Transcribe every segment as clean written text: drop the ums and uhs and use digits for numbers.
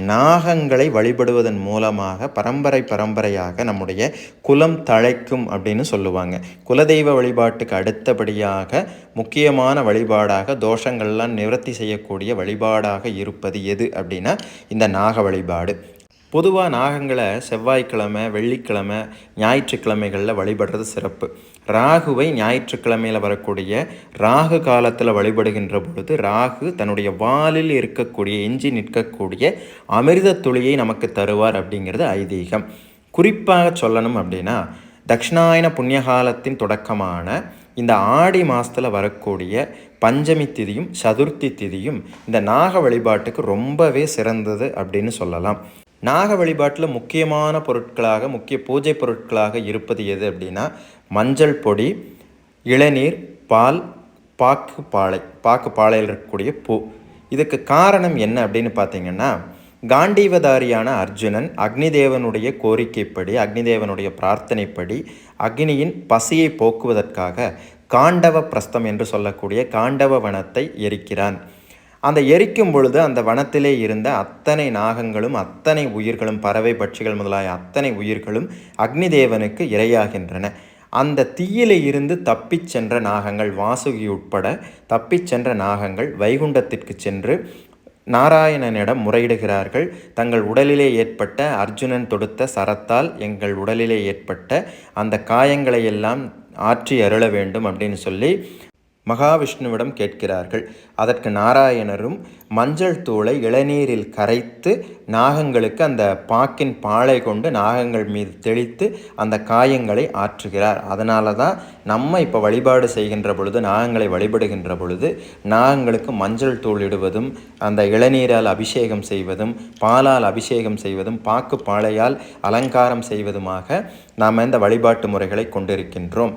நாகங்களை வழிபடுவதன் மூலமாக பரம்பரையாக நம்முடைய குலம் தழைக்கும் அப்படின்னு சொல்லுவாங்க. குலதெய்வ வழிபாட்டுக்கு அடுத்தபடியாக முக்கியமான வழிபாடாக தோஷங்கள்லாம் நிவர்த்தி செய்யக்கூடிய வழிபாடாக இருப்பது எது அப்படின்னா இந்த நாக வழிபாடு. பொதுவாக நாகங்களை செவ்வாய்க்கிழமை, வெள்ளிக்கிழமை, ஞாயிற்றுக்கிழமைகளில் வழிபடுறது சிறப்பு. ராகுவை ஞாயிற்றுக்கிழமையில் வரக்கூடிய ராகு காலத்தில் வழிபடுகின்ற பொழுது ராகு தன்னுடைய வாலில் இருக்கக்கூடிய எஞ்சி நிற்கக்கூடிய அமிர்த துளியை நமக்கு தருவார் அப்படிங்கிறது ஐதீகம். குறிப்பாக சொல்லணும் அப்படின்னா தட்சிணாயன புண்ணியகாலத்தின் தொடக்கமான இந்த ஆடி மாதத்தில் வரக்கூடிய பஞ்சமி திதியும் சதுர்த்தி திதியும் இந்த நாக வழிபாட்டுக்கு ரொம்பவே சிறந்தது அப்படின்னு சொல்லலாம். நாக வழிபாட்டில் முக்கியமான பொருட்களாக, முக்கிய பூஜை பொருட்களாக இருப்பது எது அப்படின்னா மஞ்சள் பொடி, இளநீர், பால், பாலையில் இருக்கக்கூடிய பூ. இதுக்கு காரணம் என்ன அப்படின்னு பார்த்தீங்கன்னா காண்டீவதாரியான அர்ஜுனன் அக்னிதேவனுடைய கோரிக்கைப்படி, அக்னிதேவனுடைய பிரார்த்தனைப்படி அக்னியின் பசியை போக்குவதற்காக காண்டவ பிரஸ்தம் என்று சொல்லக்கூடிய காண்டவ வனத்தை எரிக்கிறான். அந்த எரிக்கும் பொழுது அந்த வனத்திலே இருந்த அத்தனை நாகங்களும் அத்தனை உயிர்களும், பறவை பட்சிகள் முதலாய அத்தனை உயிர்களும் அக்னிதேவனுக்கு இரையாகின்றன. அந்த தீயிலே இருந்து தப்பிச் சென்ற நாகங்கள், வாசுகி உட்பட தப்பிச் சென்ற நாகங்கள் வைகுண்டத்திற்கு சென்று நாராயணனிடம் முறையிடுகிறார்கள். தங்கள் உடலிலே ஏற்பட்ட, அர்ஜுனன் தொடுத்த சரத்தால் எங்கள் உடலிலே ஏற்பட்ட அந்த காயங்களை எல்லாம் ஆற்றி அருள வேண்டும் அப்படின்னு சொல்லி மகாவிஷ்ணுவிடம் கேட்கிறார்கள். அதற்கு நாராயணரும் மஞ்சள் தூளை இளநீரில் கரைத்து நாகங்களுக்கு அந்த பாக்கின் பாலை கொண்டு நாகங்கள் மீது தெளித்து அந்த காயங்களை ஆற்றுகிறார். அதனால தான் நம்ம இப்போ வழிபாடு செய்கின்ற பொழுது, நாகங்களை வழிபடுகின்ற பொழுது நாகங்களுக்கு மஞ்சள் தூள் இடுவதும், அந்த இளநீரால் அபிஷேகம் செய்வதும், பாலால் அபிஷேகம் செய்வதும், பாக்கு பாளையால் அலங்காரம் செய்வதுமாக நாம் இந்த வழிபாட்டு முறைகளை கொண்டிருக்கின்றோம்.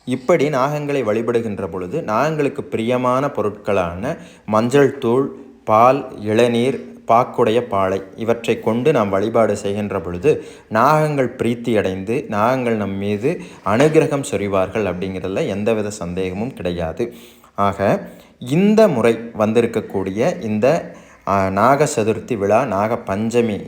இப்படி நாகங்களை வழிபடுகின்ற பொழுது நாகங்களுக்கு பிரியமான பொருட்களான மஞ்சள் தூள், பால், இளநீர், பாக்குடைய பாலை இவற்றை கொண்டு நாம் வழிபாடு செய்கின்ற பொழுது நாகங்கள் பிரீத்தியடைந்து நாகங்கள் நம் மீது அனுகிரகம் சொரிவார்கள் அப்படிங்கிறதுல எந்தவித சந்தேகமும் கிடையாது. ஆக இந்த முறை வந்திருக்கக்கூடிய இந்த நாக சதுர்த்தி விழா, நாக பஞ்சமி